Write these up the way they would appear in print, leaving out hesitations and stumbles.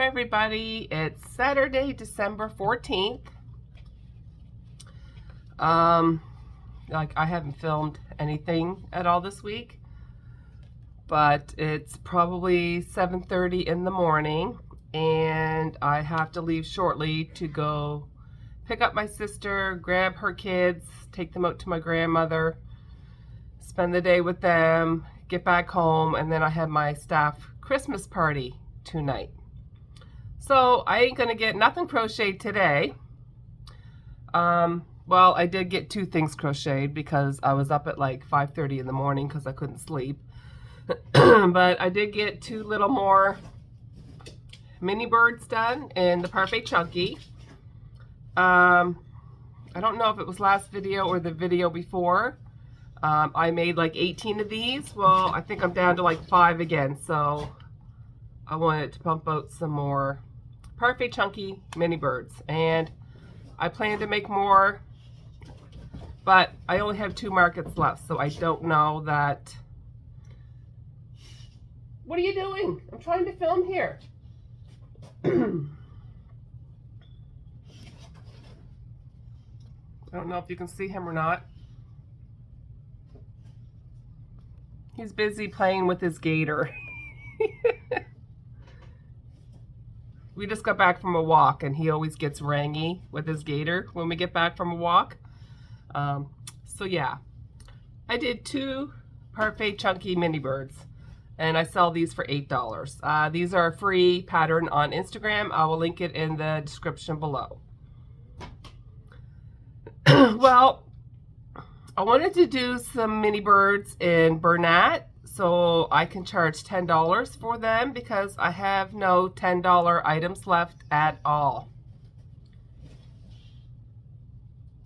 everybody. It's Saturday, December 14th. Like I haven't filmed anything at all this week, but it's probably 7:30 in the morning and I have to leave shortly to go pick up my sister, grab her kids, take them out to my grandmother, spend the day with them, get back home, and then I have my staff Christmas party tonight. So I ain't gonna get nothing crocheted today. Well, I did get two things crocheted because I was up at like 5:30 in the morning because I couldn't sleep. But I did get two little more mini birds done in the Parfait Chunky. I don't know if it was last video or the video before. I made like 18 of these. Well, I think I'm down to like 5 again, so I wanted to pump out some more Parfait Chunky mini birds, and I plan to make more, but I only have 2 markets left, so I don't know that. What are you doing? I'm trying to film here. I don't know if you can see him or not. He's busy playing with his gator. We just got back from a walk, and he always gets rangy with his gator when we get back from a walk. So yeah, I did 2 Parfait Chunky mini birds, and I sell these for $8. These are a free pattern on Instagram. I will link it in the description below. Well, I wanted to do some mini birds in Bernat, so I can charge $10 for them because I have no $10 items left at all.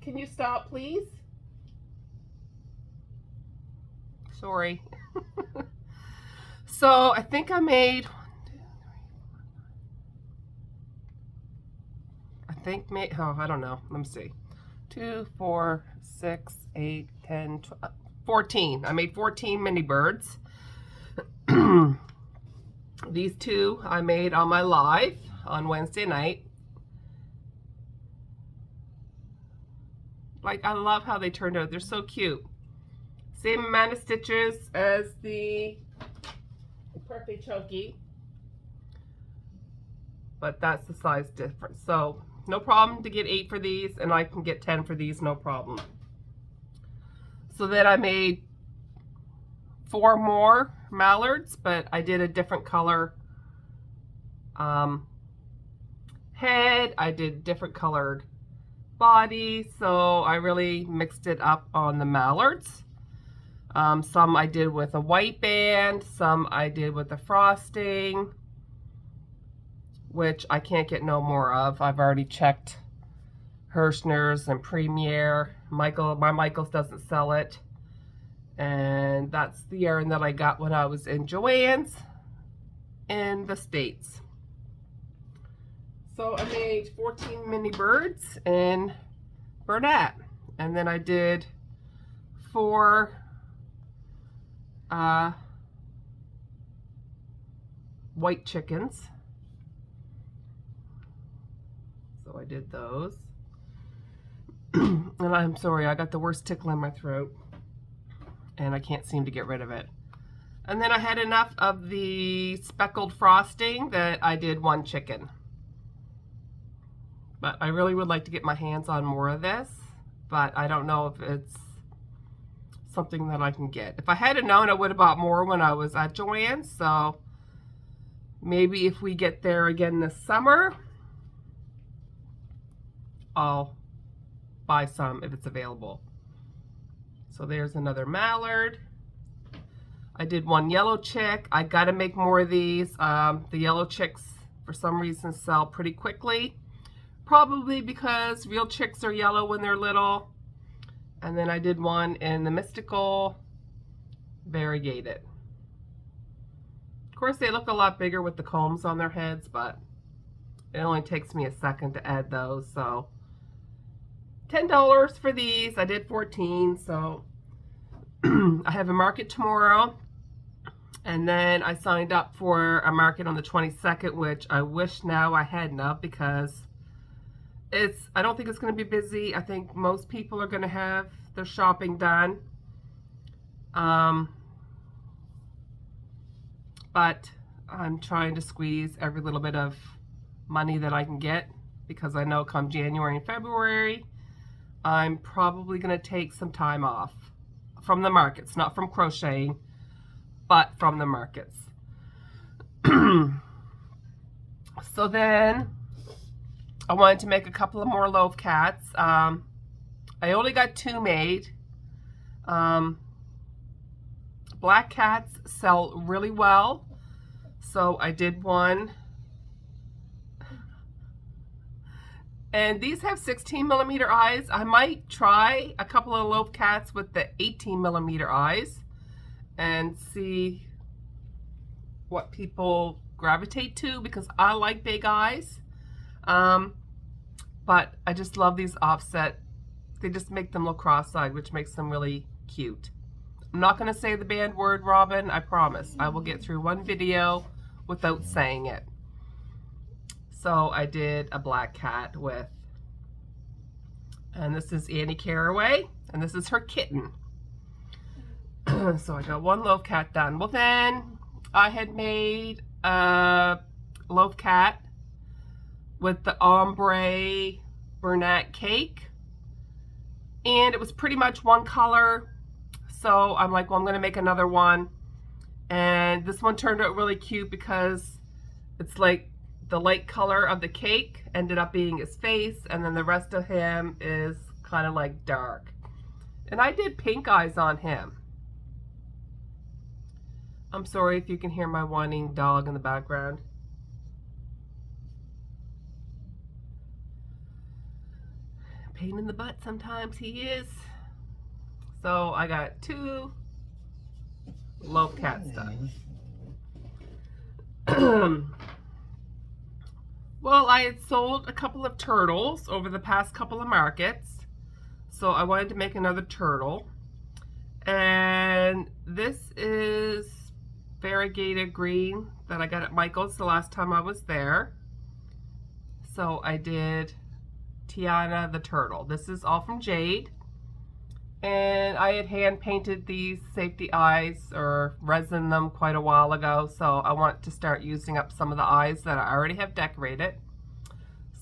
Can you stop, please? Sorry. So I think I made, I don't know. Let me see. 2, 4, 6, 8, 10, 12, 14. I made 14 mini birds. These 2 I made on my live on Wednesday night. Like, I love how they turned out. They're so cute. Same amount of stitches as the Parfait Chunky, but that's the size difference. So no problem to get 8 for these, and I can get 10 for these, no problem. So then I made 4 more mallards, but I did a different color head. I did different colored body, so I really mixed it up on the mallards. Some I did with a white band, some I did with a frosting, which I can't get no more of. I've already checked Hirschner's and Premier. My Michaels doesn't sell it. And that's the yarn that I got when I was in Joann's in the States. So I made 14 mini birds in Bernat. And then I did 4 white chickens. So I did those. And I'm sorry, I got the worst tickle in my throat, and I can't seem to get rid of it. And then I had enough of the speckled frosting that I did 1 chicken. But I really would like to get my hands on more of this, but I don't know if it's something that I can get. If I had known, I would have bought more when I was at Joann's, so maybe if we get there again this summer, I'll buy some if it's available. So there's another mallard. I did 1 yellow chick. I gotta make more of these. The yellow chicks for some reason sell pretty quickly, probably because real chicks are yellow when they're little. And then I did 1 in the mystical variegated. Of course, they look a lot bigger with the combs on their heads, but it only takes me a second to add those. So $10 for these. I did 14, so I have a market tomorrow, And then I signed up for a market on the 22nd, which I wish now I hadn't of, because I don't think it's going to be busy. I think most people are going to have their shopping done. But I'm trying to squeeze every little bit of money that I can get, because I know come January and February, I'm probably going to take some time off from the markets, not from crocheting, but from the markets. So then I wanted to make a couple of more loaf cats. I only got 2 made. Black cats sell really well, so I did one. And these have 16mm eyes. I might try a couple of loaf cats with the 18mm eyes and see what people gravitate to, because I like big eyes. But I just love these offset. They just make them look cross-eyed, which makes them really cute. I'm not going to say the banned word, Robin, I promise. I will get through one video without saying it. So I did a black cat with, and this is Annie Caraway, and this is her kitten. So I got one loaf cat done. Well, then I had made a loaf cat with the ombre Bernat cake, and it was pretty much one color. So I'm like, well, I'm going to make another one. And this one turned out really cute because it's like the light color of the cake ended up being his face, and then the rest of him is kind of like dark. And I did pink eyes on him. I'm sorry if you can hear my whining dog in the background. Pain in the butt sometimes he is. So I got 2 loaf cats done. Well, I had sold a couple of turtles over the past couple of markets, so I wanted to make another turtle. And this is variegated green that I got at Michael's the last time I was there. So I did Tiana the turtle. This is all from Jade. And I had hand painted these safety eyes, or resin them, quite a while ago, so I want to start using up some of the eyes that I already have decorated.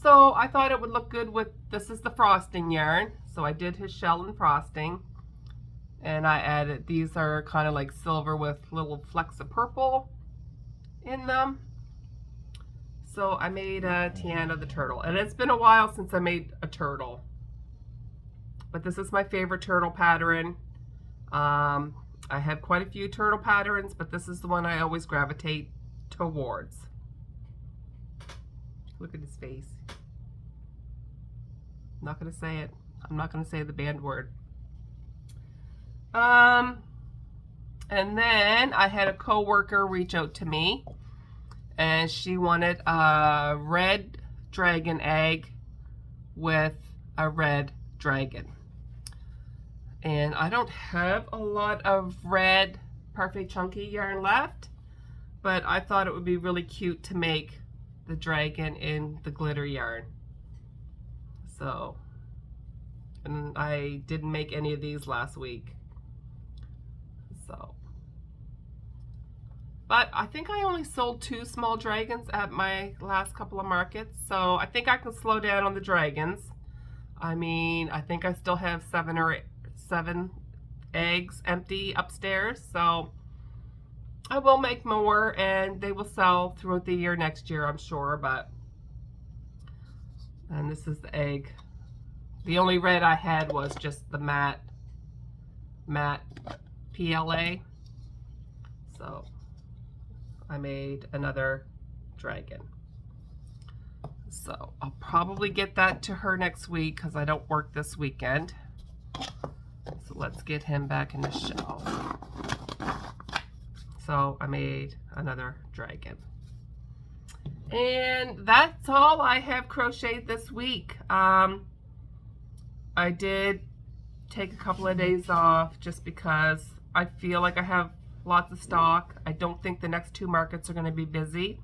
So I thought it would look good with, this is the frosting yarn, so I did his shell and frosting, and I added, these are kind of like silver with little flecks of purple in them. So I made a Tiana the turtle, and it's been a while since I made a turtle. But this is my favorite turtle pattern. I have quite a few turtle patterns, but this is the one I always gravitate towards. Look at his face. I'm not going to say it. I'm not going to say the banned word. And then I had a coworker reach out to me, and she wanted a red dragon egg with a red dragon. And I don't have a lot of red Parfait Chunky yarn left, but I thought it would be really cute to make the dragon in the glitter yarn. So, and I didn't make any of these last week. So, but I think I only sold 2 small dragons at my last couple of markets, so I think I can slow down on the dragons. I mean, I think I still have 7 eggs empty upstairs, so I will make more, and they will sell throughout the year next year, I'm sure. But, and this is the egg. The only red I had was just the matte PLA. So I made another dragon. So I'll probably get that to her next week because I don't work this weekend. So let's get him back in the shell. So I made another dragon. And that's all I have crocheted this week. I did take a couple of days off just because I feel like I have lots of stock. I don't think the next 2 markets are going to be busy.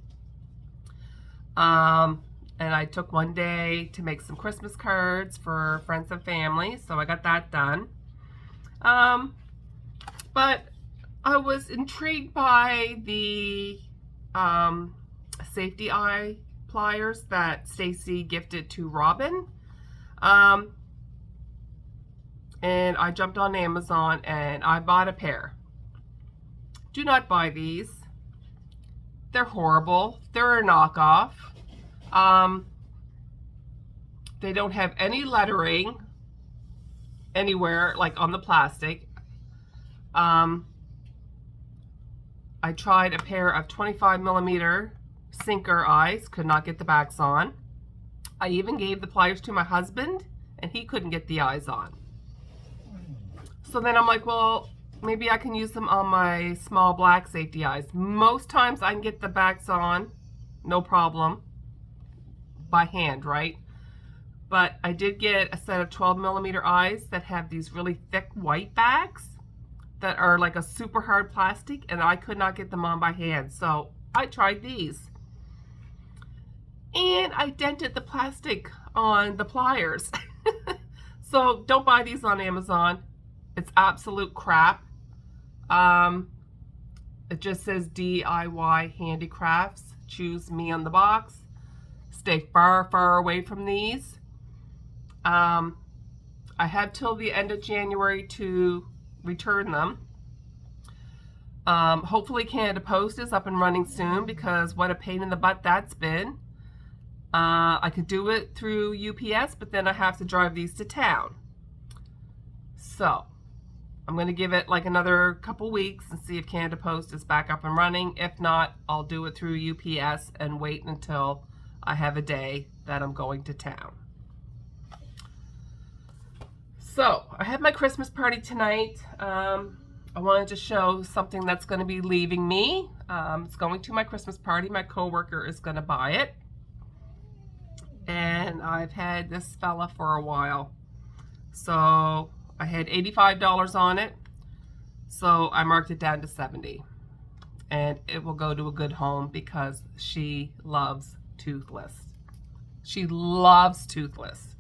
And I took one day to make some Christmas cards for friends and family, so I got that done. But I was intrigued by the safety eye pliers that Stacy gifted to Robin. And I jumped on Amazon and I bought a pair. Do not buy these. They're horrible. They're a knockoff. They don't have any lettering anywhere, like on the plastic. I tried a pair of 25mm sinker eyes, could not get the backs on. I even gave the pliers to my husband and he couldn't get the eyes on. So then I'm like, well, maybe I can use them on my small black safety eyes. Most times I can get the backs on, no problem, by hand, right? But I did get a set of 12mm eyes that have these really thick white backs that are like a super hard plastic, and I could not get them on by hand. So I tried these. And I dented the plastic on the pliers. So don't buy these on Amazon. It's absolute crap. It just says DIY Handicrafts. Choose me on the box. Stay far, far away from these. I have till the end of January to return them. Hopefully Canada Post is up and running soon, because what a pain in the butt that's been. I could do it through UPS, but then I have to drive these to town. So I'm going to give it like another couple weeks and see if Canada Post is back up and running. If not, I'll do it through UPS and wait until I have a day that I'm going to town. So I had my Christmas party tonight. I wanted to show something that's going to be leaving me. It's going to my Christmas party. My coworker is going to buy it. And I've had this fella for a while. So I had $85 on it. So I marked it down to $70. And it will go to a good home because she loves Toothless. She loves Toothless.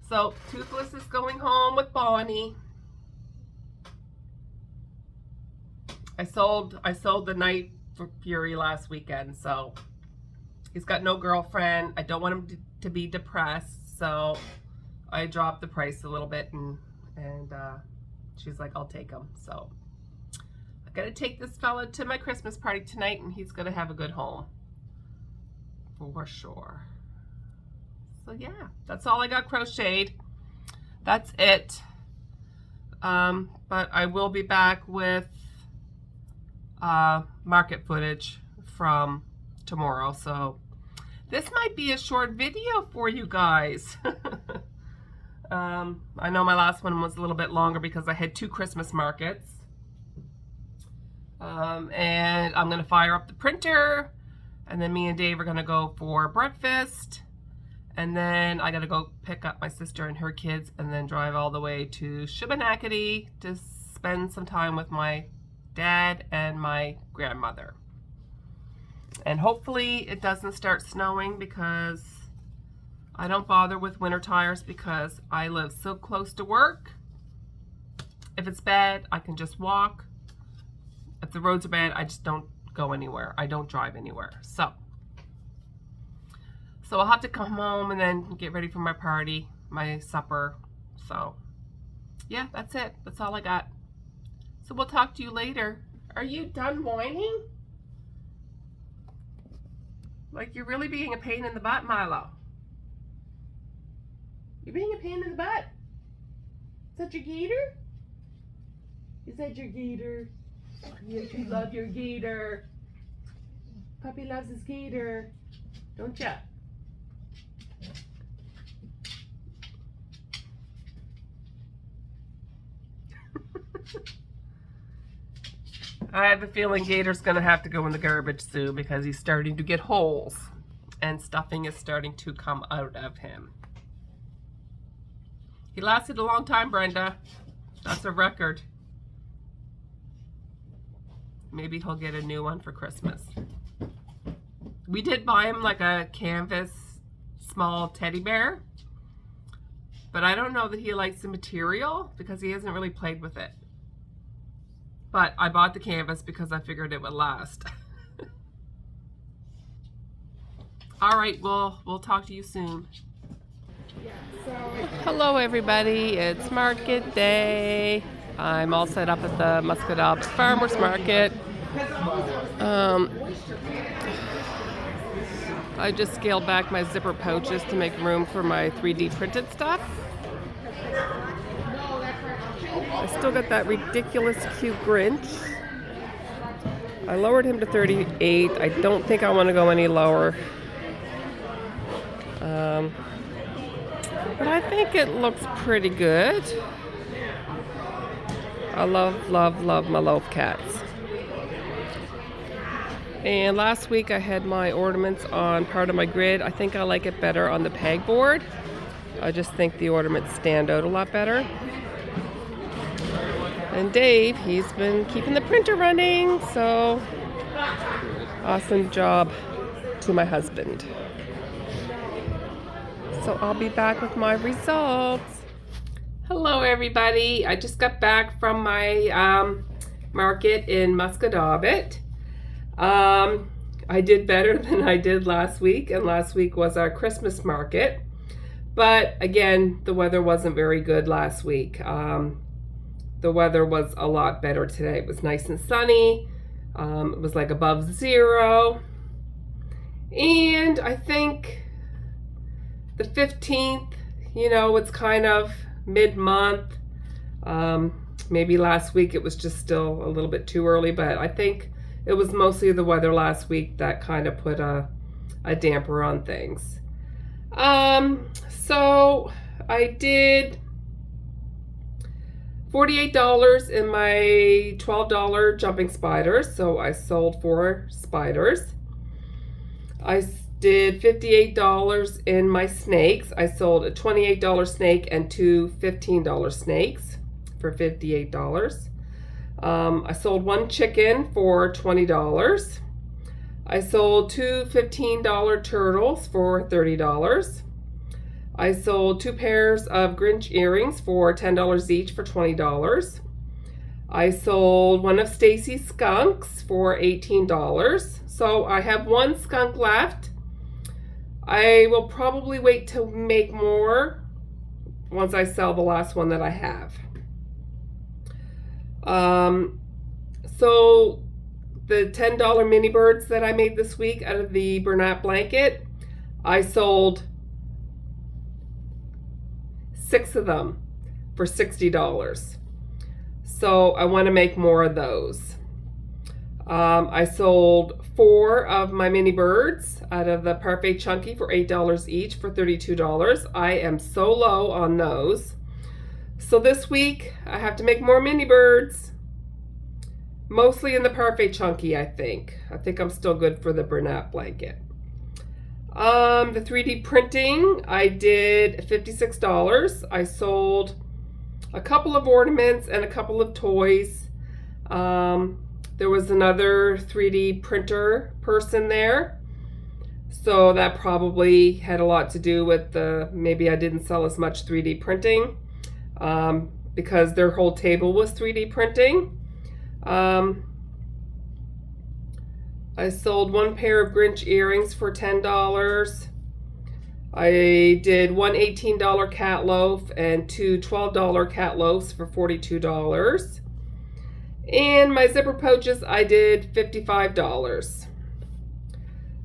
So Toothless is going home with Bonnie. I sold the Night for Fury last weekend, so he's got no girlfriend. I don't want him to be depressed, so I dropped the price a little bit, and she's like, I'll take him. So I gotta take this fella to my Christmas party tonight, and he's gonna have a good home for sure. So yeah, that's all I got crocheted. That's it. But I will be back with market footage from tomorrow. So this might be a short video for you guys. I know my last one was a little bit longer because I had 2 Christmas markets. And I'm gonna fire up the printer, and then me and Dave are gonna go for breakfast. And then I gotta go pick up my sister and her kids and then drive all the way to Shubenacadie to spend some time with my dad and my grandmother. And hopefully it doesn't start snowing, because I don't bother with winter tires because I live so close to work. If it's bad, I can just walk. If the roads are bad, I just don't go anywhere. I don't drive anywhere. So I'll have to come home and then get ready for my party, my supper. So yeah, that's it. That's all I got. So we'll talk to you later. Are you done whining? Like, you're really being a pain in the butt, Milo. You're being a pain in the butt. Is that your gator? Is that your gator? Yes, you love your gator. Puppy loves his gator. Don't ya? I have a feeling Gator's going to have to go in the garbage soon because he's starting to get holes and stuffing is starting to come out of him. He lasted a long time, Brenda. That's a record. maybe he'll get a new one for Christmas. We did buy him like a canvas small teddy bear, but I don't know that he likes the material because he hasn't really played with it. But I bought the canvas because I figured it would last. All right, we'll talk to you soon. Hello everybody, it's market day. I'm all set up at the Muscatawbit Farmers Market. I just scaled back my zipper pouches to make room for my 3D printed stuff. I still got that ridiculous cute Grinch. I lowered him to 38. I don't think I want to go any lower. But I think it looks pretty good. I love, love, love my Loaf cats. And last week I had my ornaments on part of my grid. I think I like it better on the pegboard. I just think the ornaments stand out a lot better. And Dave, he's been keeping the printer running, so awesome job to my husband. So I'll be back with my results. Hello everybody, I just got back from my market in Muscatawbit. I did better than I did last week, and last week was our Christmas market. But again, the weather wasn't very good last week. The weather was a lot better today. It was nice and sunny. It was like above 0. And I think the 15th, you know, it's kind of mid-month. Maybe last week it was just still a little bit too early, but I think it was mostly the weather last week that kind of put a damper on things. So I did $48 in my $12 jumping spiders, so I sold 4 spiders. I did $58 in my snakes. I sold a $28 snake and 2 $15 snakes for $58. I sold 1 chicken for $20. I sold 2 $15 turtles for $30. I sold 2 pairs of Grinch earrings for $10 each for $20. I sold 1 of Stacy's skunks for $18. So I have 1 skunk left. I will probably wait to make more once I sell the last one that I have. So the $10 mini birds that I made this week out of the Bernat blanket, I sold 6 of them for $60. So I want to make more of those. I sold 4 of my mini birds out of the Parfait Chunky for $8 each for $32. I am so low on those. So this week I have to make more mini birds, mostly in the Parfait Chunky, I think. I think I'm still good for the Bernat blanket. The 3D printing, I did $56. I sold a couple of ornaments and a couple of toys. There was another 3D printer person there, so that probably had a lot to do with maybe I didn't sell as much 3D printing, because their whole table was 3D printing. I sold 1 pair of Grinch earrings for $10. I did 1 $18 cat loaf and 2 $12 cat loaves for $42. And my zipper pouches, I did $55.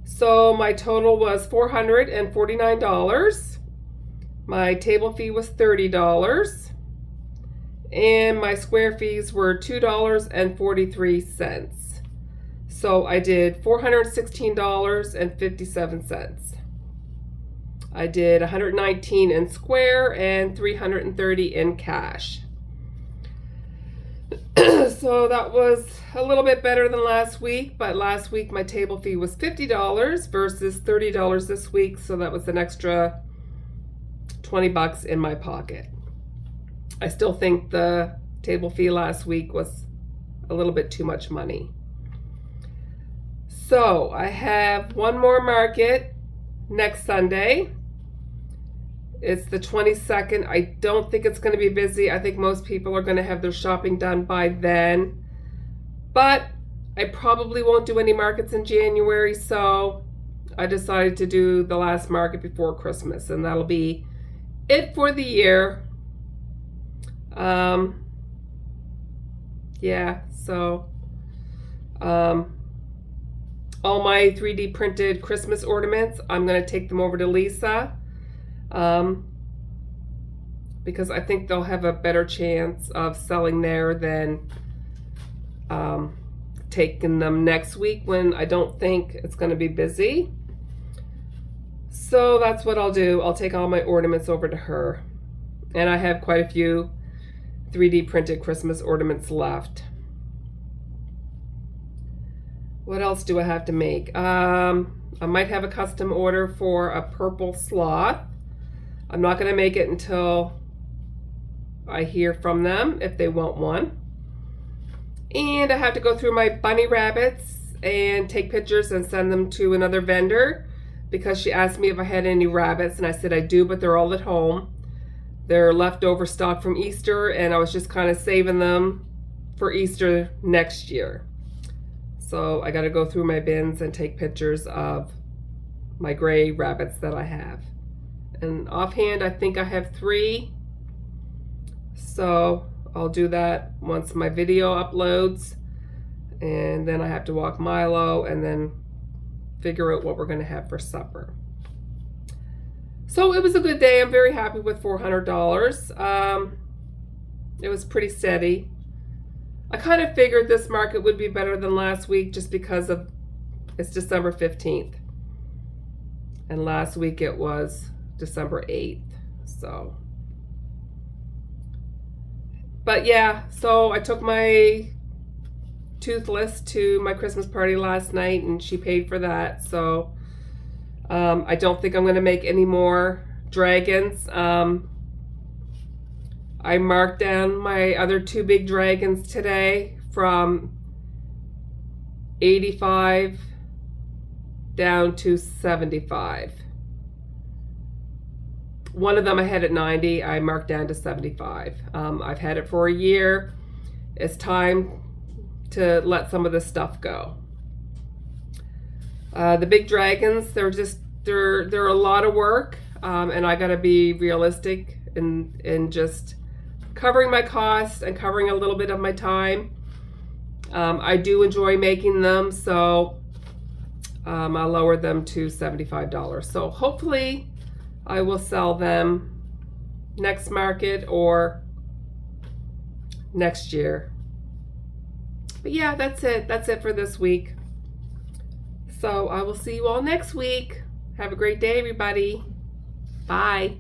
So my total was $449. My table fee was $30. And my square fees were $2.43. So I did $416.57. I did $119 in square and $330 in cash. So that was a little bit better than last week, but last week my table fee was $50 versus $30 this week, so that was an extra 20 bucks in my pocket. I still think the table fee last week was a little bit too much money. So I have one more market next Sunday. It's the 22nd. I don't think it's going to be busy. I think most people are going to have their shopping done by then. But I probably won't do any markets in January, so I decided to do the last market before Christmas, and that'll be it for the year. Yeah, so all my 3D printed Christmas ornaments, I'm going to take them over to Lisa, because I think they'll have a better chance of selling there than taking them next week when I don't think it's going to be busy. So that's what I'll do. I'll take all my ornaments over to her. And I have quite a few 3D printed Christmas ornaments left. What else do I have to make? I might have a custom order for a purple sloth. I'm not going to make it until I hear from them if they want one. And I have to go through my bunny rabbits and take pictures and send them to another vendor, because she asked me if I had any rabbits, and I said I do, but they're all at home. They're leftover stock from Easter, and I was just kind of saving them for Easter next year. So I got to go through my bins and take pictures of my gray rabbits that I have. And offhand, I think I have 3. So I'll do that once my video uploads. And then I have to walk Milo and then figure out what we're going to have for supper. So it was a good day. I'm very happy with $400. It was pretty steady. I kind of figured this market would be better than last week just because of it's December 15th. And last week it was December 8th. So, but yeah, so I took my Toothless to my Christmas party last night, and she paid for that. So I don't think I'm going to make any more dragons. I marked down my other 2 big dragons today from 85 down to 75. One of them I had at 90. I marked down to 75. I've had it for a year. It's time to let some of this stuff go. The big dragons, they're a lot of work, and I gotta be realistic in just covering my costs and covering a little bit of my time. I do enjoy making them, so I'll lower them to $75. So hopefully I will sell them next market or next year. But yeah, that's it. That's it for this week. So I will see you all next week. Have a great day, everybody. Bye.